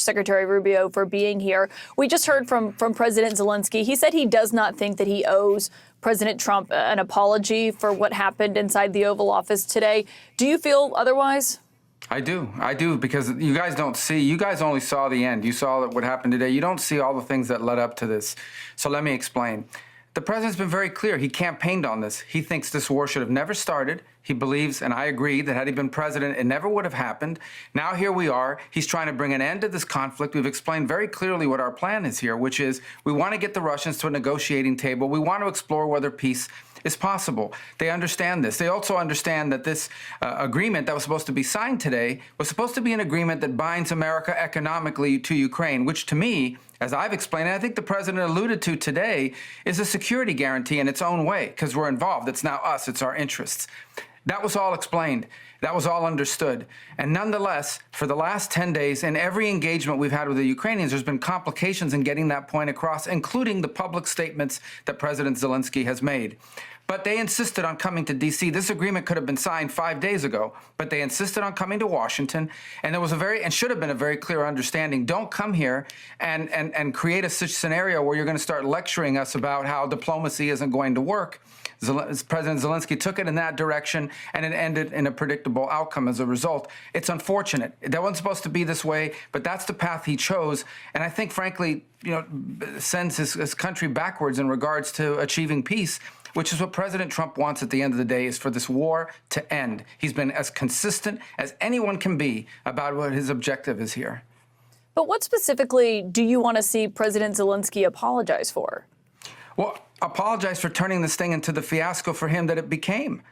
Secretary Rubio, for being here. We just heard from President Zelensky. He said he does not think that he owes President Trump an apology for what happened inside the Oval Office today. Do you feel otherwise? I do, because you guys don't see, you guys only saw the end. You saw what happened today. You don't see all the things that led up to this. So let me explain. The president's been very clear. He campaigned on this. He thinks this war should have never started. He believes, and I agree, that had he been president, it never would have happened. Now here we are. He's trying to bring an end to this conflict. We've explained very clearly what our plan is here, which is we want to get the Russians to a negotiating table. We want to explore whether peace is possible. They understand this. They also understand that this agreement that was supposed to be signed today was supposed to be an agreement that binds America economically to Ukraine, which to me, as I've explained, and I think the president alluded to today, is a security guarantee in its own way, because we're involved. It's now us. It's our interests. That was all explained. That was all understood. And nonetheless, for the last 10 days, in every engagement we've had with the Ukrainians, there's been complications in getting that point across, including the public statements that President Zelensky has made. But they insisted on coming to D.C. This agreement could have been signed 5 days ago, but they insisted on coming to Washington. And there was should have been a very clear understanding. Don't come here and create a scenario where you're going to start lecturing us about how diplomacy isn't going to work. President Zelensky took it in that direction, and it ended in a predictable outcome as a result. It's unfortunate. That wasn't supposed to be this way, but that's the path he chose. And I think, frankly, sends his country backwards in regards to achieving peace, which is what President Trump wants at the end of the day, is for this war to end. He's been as consistent as anyone can be about what his objective is here. But what specifically do you want to see President Zelensky apologize for? Well, apologize for turning this thing into the fiasco for him that it became.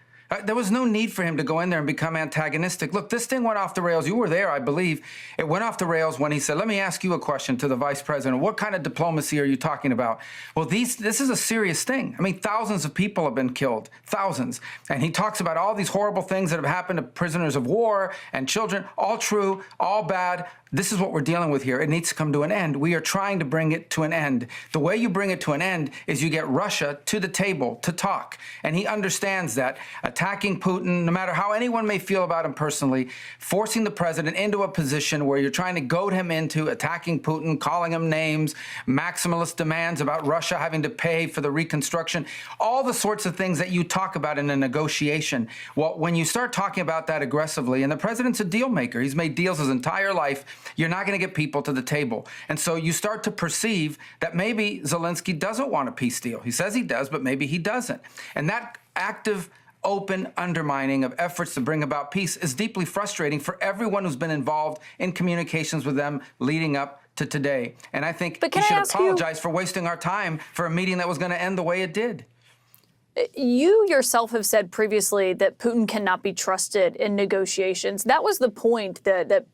There was no need for him to go in there and become antagonistic. Look, this thing went off the rails. You were there, I believe. It went off the rails when he said, let me ask you a question to the vice president. What kind of diplomacy are you talking about? Well, this is a serious thing. I mean, thousands of people have been killed, thousands. And he talks about all these horrible things that have happened to prisoners of war and children, all true, all bad. This is what we're dealing with here. It needs to come to an end. We are trying to bring it to an end. The way you bring it to an end is you get Russia to the table to talk. And he understands that attacking Putin, no matter how anyone may feel about him personally, forcing the president into a position where you're trying to goad him into attacking Putin, calling him names, maximalist demands about Russia having to pay for the reconstruction, all the sorts of things that you talk about in a negotiation. Well, when you start talking about that aggressively, and the president's a deal maker, he's made deals his entire life, you're not going to get people to the table. And so you start to perceive that maybe Zelensky doesn't want a peace deal. He says he does, but maybe he doesn't. And that active, open undermining of efforts to bring about peace is deeply frustrating for everyone who's been involved in communications with them leading up to today. And I think he should apologize for wasting our time for a meeting that was going to end the way it did. You yourself have said previously that Putin cannot be trusted in negotiations. That was the point that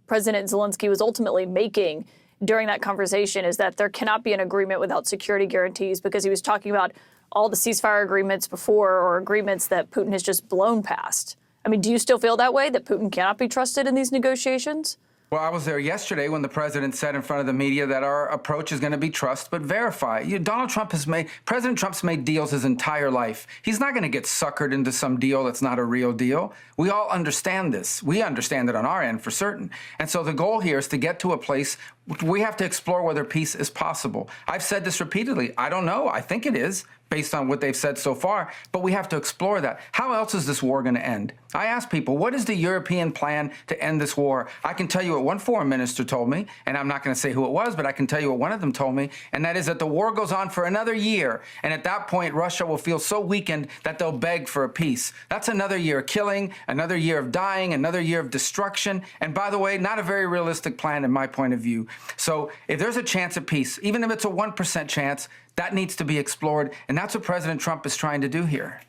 President Zelensky was ultimately making during that conversation, is that there cannot be an agreement without security guarantees, because he was talking about all the ceasefire agreements before, or agreements that Putin has just blown past. I mean, do you still feel that way, that Putin cannot be trusted in these negotiations? Well, I was there yesterday when the president said in front of the media that our approach is going to be trust but verify. President Trump's made deals his entire life. He's not going to get suckered into some deal that's not a real deal. We all understand this. We understand it on our end for certain. And so the goal here is to get to a place we have to explore whether peace is possible. I've said this repeatedly. I don't know. I think it is, based on what they've said so far, but we have to explore that. How else is this war going to end? I ask people, what is the European plan to end this war? I can tell you what one foreign minister told me, and I'm not going to say who it was, but I can tell you what one of them told me, and that is that the war goes on for another year, and at that point, Russia will feel so weakened that they'll beg for a peace. That's another year of killing, another year of dying, another year of destruction, and by the way, not a very realistic plan in my point of view. So if there's a chance at peace, even if it's a 1% chance, that needs to be explored, and that's what President Trump is trying to do here.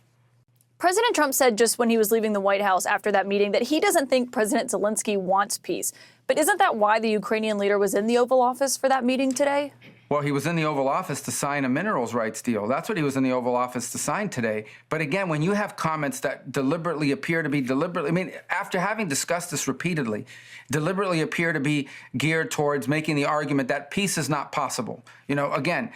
President Trump said just when he was leaving the White House after that meeting that he doesn't think President Zelensky wants peace. But isn't that why the Ukrainian leader was in the Oval Office for that meeting today? Well, he was in the Oval Office to sign a minerals rights deal. That's what he was in the Oval Office to sign today. But again, when you have comments that deliberately appear to be after having discussed this repeatedly, deliberately appear to be geared towards making the argument that peace is not possible. Again,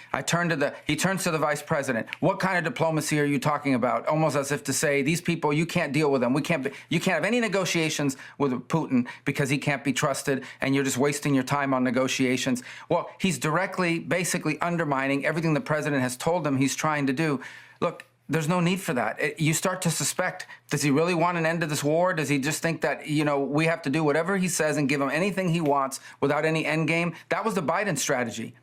he turns to the vice president. What kind of diplomacy are you talking about? Almost as if to say, these people, you can't deal with them. You can't have any negotiations with Putin because he can't be trusted, and you're just wasting your time on negotiations. Well, he's directly, basically undermining everything the president has told him he's trying to do. Look, there's no need for that. You start to suspect, does he really want an end to this war? Does he just think that, we have to do whatever he says and give him anything he wants without any end game? That was the Biden strategy.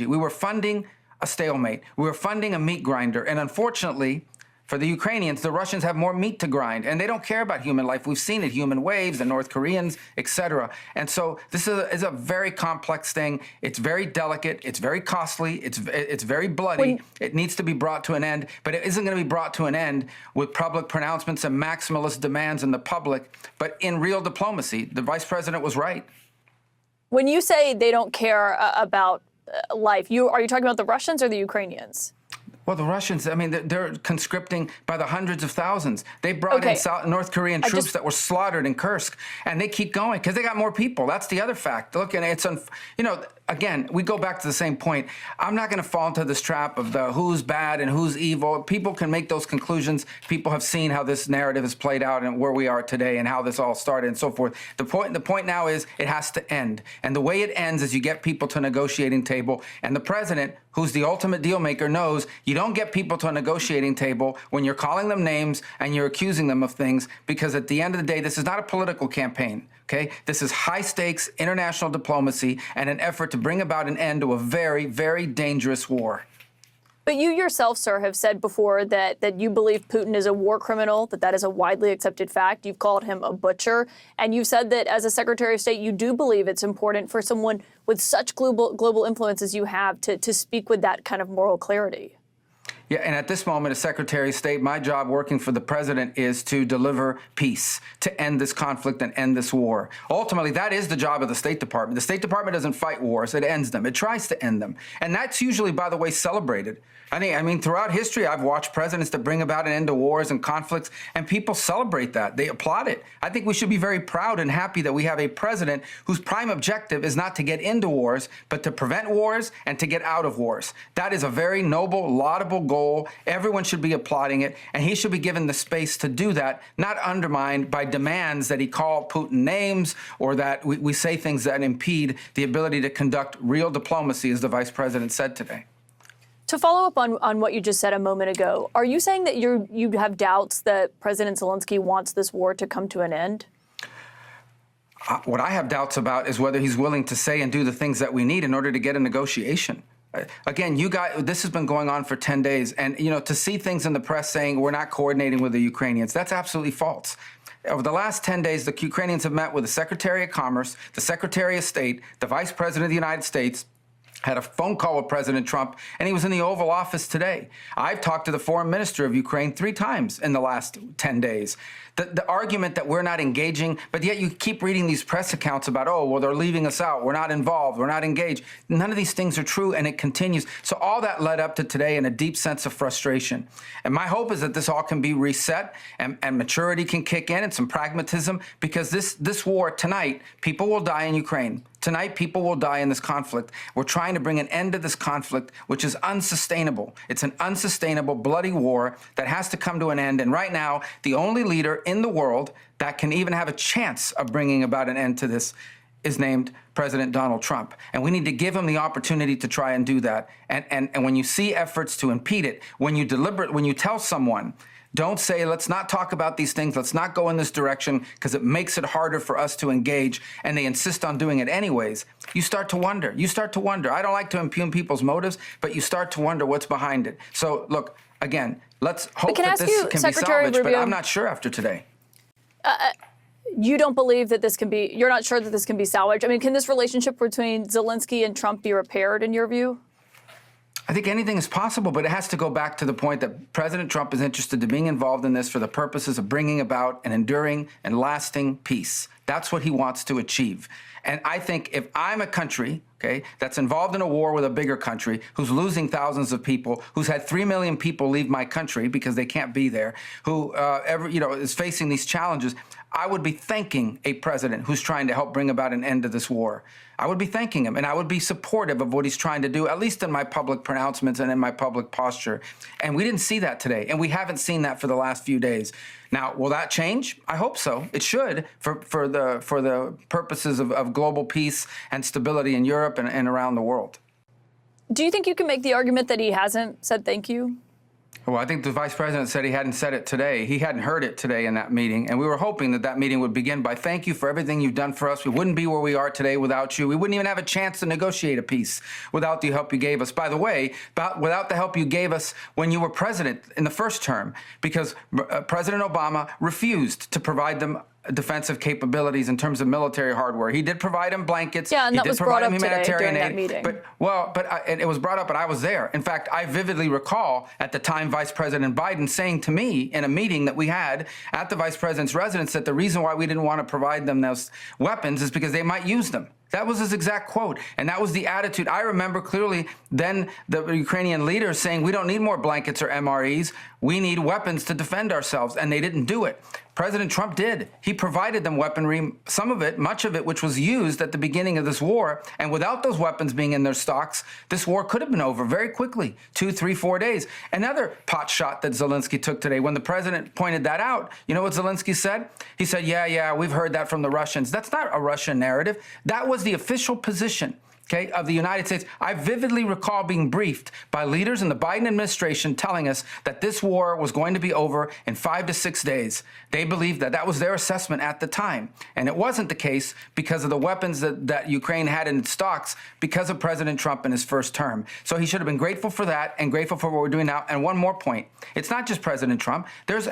We were funding a stalemate. We were funding a meat grinder. And unfortunately, for the Ukrainians, the Russians have more meat to grind, and they don't care about human life. We've seen it, human waves, the North Koreans, etc. And so this is a very complex thing. It's very delicate. It's very costly. It's very bloody. It needs to be brought to an end, but it isn't going to be brought to an end with public pronouncements and maximalist demands in the public, but in real diplomacy. The vice president was right. When you say they don't care about life, are you talking about the Russians or the Ukrainians? Well, the Russians, they're conscripting by the hundreds of thousands. They brought in North Korean troops that were slaughtered in Kursk, and they keep going because they got more people. That's the other fact. Look, and it's, again, we go back to the same point. I'm not going to fall into this trap of the who's bad and who's evil. People can make those conclusions. People have seen how this narrative has played out and where we are today and how this all started and so forth. The point now is it has to end. And the way it ends is you get people to a negotiating table, and the president, who's the ultimate deal maker, knows you don't get people to a negotiating table when you're calling them names and you're accusing them of things, because at the end of the day, this is not a political campaign. Okay, this is high stakes international diplomacy and an effort to bring about an end to a very, very dangerous war. But you yourself, sir, have said before that you believe Putin is a war criminal, that is a widely accepted fact. You've called him a butcher. And you've said that as a Secretary of State, you do believe it's important for someone with such global influence as you have to speak with that kind of moral clarity. Yeah, and at this moment, as Secretary of State, my job working for the president is to deliver peace, to end this conflict and end this war. Ultimately, that is the job of the State Department. The State Department doesn't fight wars, it ends them. It tries to end them. And that's usually, by the way, celebrated. Throughout history, I've watched presidents that bring about an end to wars and conflicts, and people celebrate that. They applaud it. I think we should be very proud and happy that we have a president whose prime objective is not to get into wars, but to prevent wars and to get out of wars. That is a very noble, laudable goal. Everyone should be applauding it, and he should be given the space to do that, not undermined by demands that he call Putin names or that we say things that impede the ability to conduct real diplomacy, as the vice president said today. To follow up on what you just said a moment ago, are you saying that you have doubts that President Zelensky wants this war to come to an end? What I have doubts about is whether he's willing to say and do the things that we need in order to get a negotiation. Again, you guys, this has been going on for 10 days. And, to see things in the press saying we're not coordinating with the Ukrainians, that's absolutely false. Over the last 10 days, the Ukrainians have met with the Secretary of Commerce, the Secretary of State, the Vice President of the United States, had a phone call with President Trump, and he was in the Oval Office today. I've talked to the foreign minister of Ukraine 3 times in the last 10 days. The argument that we're not engaging, but yet you keep reading these press accounts about, they're leaving us out, we're not involved, we're not engaged. None of these things are true, and it continues. So all that led up to today in a deep sense of frustration. And my hope is that this all can be reset and maturity can kick in and some pragmatism, because this war tonight, people will die in Ukraine. Tonight, people will die in this conflict. We're trying to bring an end to this conflict, which is unsustainable. It's an unsustainable, bloody war that has to come to an end. And right now, the only leader in the world that can even have a chance of bringing about an end to this is named President Donald Trump. And we need to give him the opportunity to try and do that. And when you see efforts to impede it, when you tell someone, don't say, let's not talk about these things, let's not go in this direction because it makes it harder for us to engage, and they insist on doing it anyways, you start to wonder. I don't like to impugn people's motives, but you start to wonder what's behind it. So look, again, let's hope that this can be salvaged, but I'm not sure after today. You don't believe that you're not sure that this can be salvaged? Can this relationship between Zelensky and Trump be repaired in your view? I think anything is possible, but it has to go back to the point that President Trump is interested in being involved in this for the purposes of bringing about an enduring and lasting peace. That's what he wants to achieve. And I think if I'm a country, okay, that's involved in a war with a bigger country, who's losing thousands of people, who's had 3 million people leave my country because they can't be there, who is facing these challenges, I would be thanking a president who's trying to help bring about an end to this war. I would be thanking him, and I would be supportive of what he's trying to do, at least in my public pronouncements and in my public posture. And we didn't see that today, and we haven't seen that for the last few days. Now, will that change? I hope so. It should, for the purposes of global peace and stability in Europe and around the world. Do you think you can make the argument that he hasn't said thank you? Well, I think the vice president said he hadn't said it today. He hadn't heard it today in that meeting. And we were hoping that that meeting would begin by thank you for everything you've done for us. We wouldn't be where we are today without you. We wouldn't even have a chance to negotiate a peace without the help you gave us. By the way, without the help you gave us when you were president in the first term, because President Obama refused to provide them defensive capabilities in terms of military hardware. He did provide him blankets. Yeah, and he that did was provide brought him up today humanitarian during aid. that meeting. And it was brought up, but I was there. In fact, I vividly recall at the time Vice President Biden saying to me in a meeting that we had at the vice president's residence that the reason why we didn't want to provide them those weapons is because they might use them. That was his exact quote. And that was the attitude. I remember clearly then the Ukrainian leaders saying, we don't need more blankets or MREs. We need weapons to defend ourselves. And they didn't do it. President Trump did. He provided them weaponry, some of it, much of it, which was used at the beginning of this war. And without those weapons being in their stocks, this war could have been over very quickly, 2, 3, 4 days. Another pot shot that Zelensky took today, when the president pointed that out, you know what Zelensky said? He said, yeah, we've heard that from the Russians. That's not a Russian narrative. That was the official position, okay, of the United States. I vividly recall being briefed by leaders in the Biden administration telling us that this war was going to be over in 5 to 6 days. They believed that that was their assessment at the time. And it wasn't the case because of the weapons that Ukraine had in its stocks because of President Trump in his first term. So he should have been grateful for that and grateful for what we're doing now. And one more point. It's not just President Trump. There's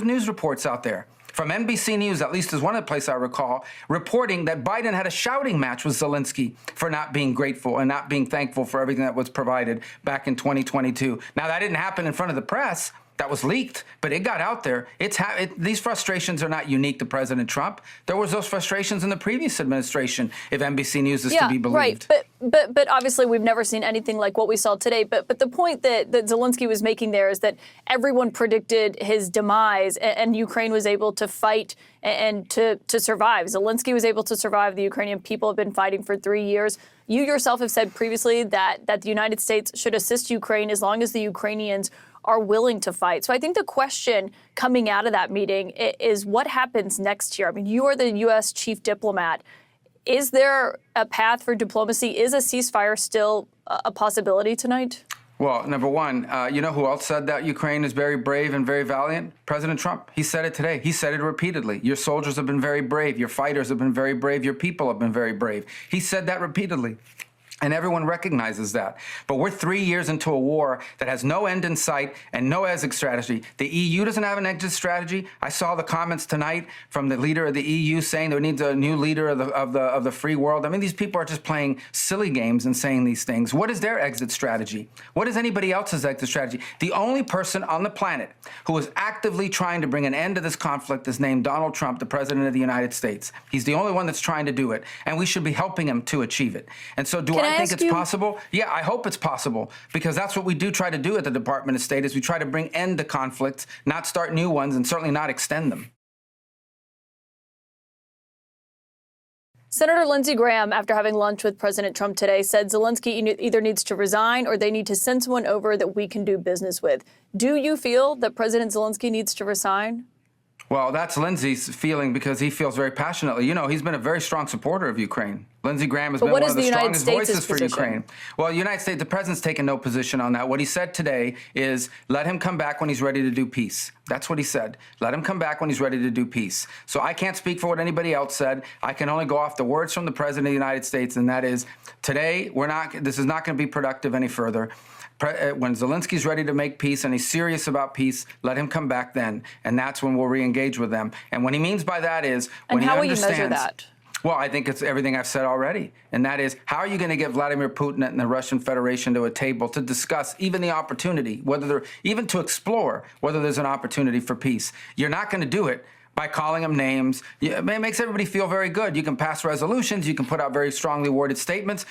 news reports out there from NBC News, at least is one of the places I recall, reporting that Biden had a shouting match with Zelensky for not being grateful and not being thankful for everything that was provided back in 2022. Now, that didn't happen in front of the press. That was leaked, but it got out there. These frustrations are not unique to President Trump. There was those frustrations in the previous administration, if NBC News is to be believed. Right. But obviously we've never seen anything like what we saw today. But the point that Zelensky was making there is that everyone predicted his demise, and Ukraine was able to fight and to survive. Zelensky was able to survive. The Ukrainian people have been fighting for 3 years. You yourself have said previously that the United States should assist Ukraine as long as the Ukrainians are willing to fight. So I think the question coming out of that meeting is what happens next year? I mean, you are the U.S. chief diplomat. Is there a path for diplomacy? Is a ceasefire still a possibility tonight? Well, number one, you know who else said that Ukraine is very brave and very valiant? President Trump. He said it today. He said it repeatedly. Your soldiers have been very brave. Your fighters have been very brave. Your people have been very brave. He said that repeatedly. And everyone recognizes that. But we're 3 years into a war that has no end in sight and no exit strategy. The EU doesn't have an exit strategy. I saw the comments tonight from the leader of the EU saying there needs a new leader of the free world. I mean, these people are just playing silly games and saying these things. What is their exit strategy? What is anybody else's exit strategy? The only person on the planet who is actively trying to bring an end to this conflict is named Donald Trump, the president of the United States. He's the only one that's trying to do it, and we should be helping him to achieve it. And so I think it's possible? Yeah, I hope it's possible, because that's what we do try to do at the Department of State, is we try to bring end to conflicts, not start new ones, and certainly not extend them. Senator Lindsey Graham, after having lunch with President Trump today, said Zelensky either needs to resign or they need to send someone over that we can do business with. Do you feel that President Zelensky needs to resign? Well, that's Lindsey's feeling because he feels very passionately. You know, he's been a very strong supporter of Ukraine. Lindsey Graham has been one of the strongest voices for Ukraine. Well, the United States, the president's taken no position on that. What he said today is let him come back when he's ready to do peace. That's what he said. Let him come back when he's ready to do peace. So I can't speak for what anybody else said. I can only go off the words from the president of the United States, and that is today this is not going to be productive any further. When Zelensky's ready to make peace and he's serious about peace, let him come back then. And that's when we'll re-engage with them. And what he means by that is when he understands— And how will you measure that? Well, I think it's everything I've said already. And that is, how are you going to get Vladimir Putin and the Russian Federation to a table to discuss even the opportunity, even to explore whether there's an opportunity for peace? You're not going to do it by calling them names. It makes everybody feel very good. You can pass resolutions. You can put out very strongly worded statements.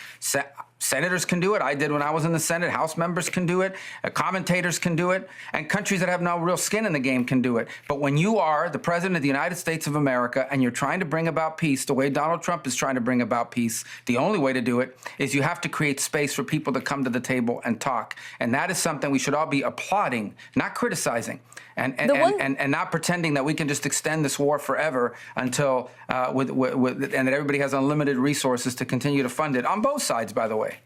Senators can do it. I did when I was in the Senate. House members can do it. Commentators can do it. And countries that have no real skin in the game can do it. But when you are the president of the United States of America and you're trying to bring about peace the way Donald Trump is trying to bring about peace, the only way to do it is you have to create space for people to come to the table and talk. And that is something we should all be applauding, not criticizing. And not pretending that we can just extend this war forever until and that everybody has unlimited resources to continue to fund it on both sides, by the way.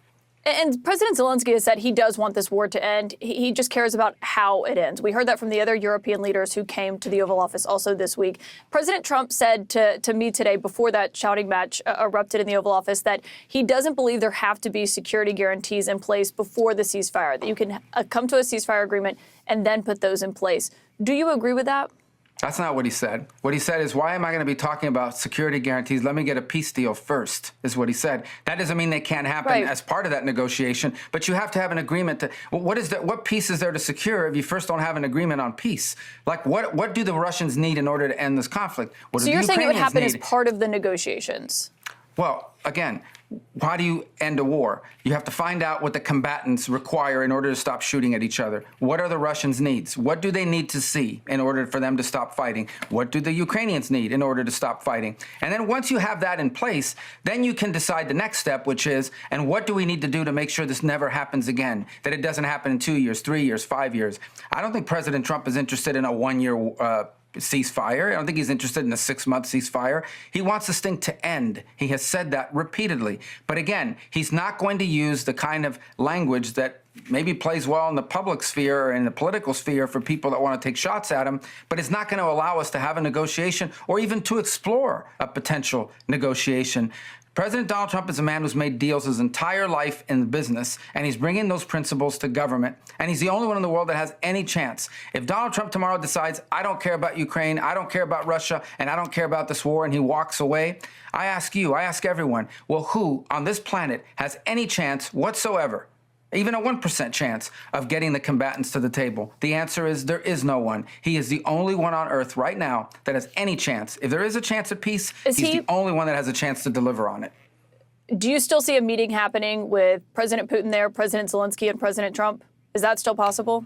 And President Zelensky has said he does want this war to end. He just cares about how it ends. We heard that from the other European leaders who came to the Oval Office also this week. President Trump said to me today, before that shouting match erupted in the Oval Office, that he doesn't believe there have to be security guarantees in place before the ceasefire, that you can come to a ceasefire agreement and then put those in place. Do you agree with that? That's not what he said. What he said is, why am I going to be talking about security guarantees? Let me get a peace deal first, is what he said. That doesn't mean they can't happen as part of that negotiation, but you have to have an agreement to, what peace is there to secure if you first don't have an agreement on peace? Like, what do the Russians need in order to end this conflict? What so do you're the saying it would happen need? as part of the negotiations? Well, again, how do you end a war? You have to find out what the combatants require in order to stop shooting at each other. What are the Russians' needs? What do they need to see in order for them to stop fighting? What do the Ukrainians need in order to stop fighting? And then once you have that in place, then you can decide the next step, which is, and what do we need to do to make sure this never happens again, that it doesn't happen in 2 years, 3 years, 5 years. I don't think President Trump is interested in a one-year ceasefire. I don't think he's interested in a 6-month ceasefire. He wants this thing to end. He has said that repeatedly. But again, he's not going to use the kind of language that maybe plays well in the public sphere or in the political sphere for people that want to take shots at him, but it's not going to allow us to have a negotiation or even to explore a potential negotiation. President Donald Trump is a man who's made deals his entire life in the business, and he's bringing those principles to government, and he's the only one in the world that has any chance. If Donald Trump tomorrow decides, I don't care about Ukraine, I don't care about Russia, and I don't care about this war, and he walks away, I ask you, I ask everyone, well, who on this planet has any chance whatsoever, even a 1% chance of getting the combatants to the table? The answer is there is no one. He is the only one on earth right now that has any chance. If there is a chance at peace, he's the only one that has a chance to deliver on it. Do you still see a meeting happening with President Putin there, President Zelensky, and President Trump? Is that still possible?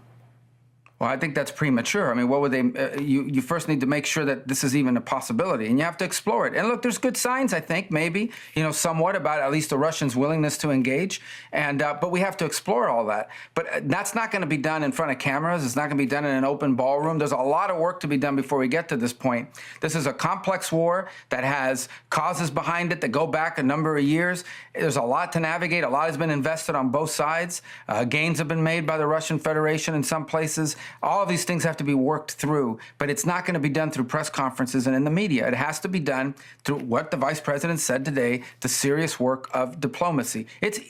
Well, I think that's premature. I mean, what would they? You first need to make sure that this is even a possibility, and you have to explore it. And look, there's good signs, I think, maybe, somewhat about at least the Russians' willingness to engage. And but we have to explore all that. But that's not going to be done in front of cameras. It's not going to be done in an open ballroom. There's a lot of work to be done before we get to this point. This is a complex war that has causes behind it that go back a number of years. There's a lot to navigate. A lot has been invested on both sides. Gains have been made by the Russian Federation in some places. All of these things have to be worked through, but it's not going to be done through press conferences and in the media. It has to be done through what the vice president said today, the serious work of diplomacy. It's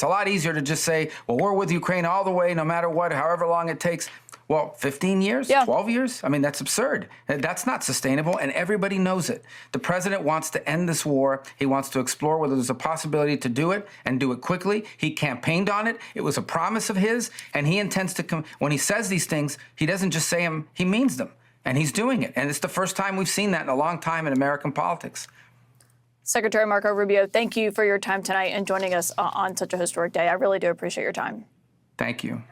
a lot easier to just say, well, we're with Ukraine all the way, no matter what, however long it takes. Well, 15 years, 12 years? I mean, that's absurd. That's not sustainable, and everybody knows it. The president wants to end this war. He wants to explore whether there's a possibility to do it and do it quickly. He campaigned on it. It was a promise of his, and he intends to when he says these things, he doesn't just say them, he means them, and he's doing it. And it's the first time we've seen that in a long time in American politics. Secretary Marco Rubio, thank you for your time tonight and joining us on such a historic day. I really do appreciate your time. Thank you.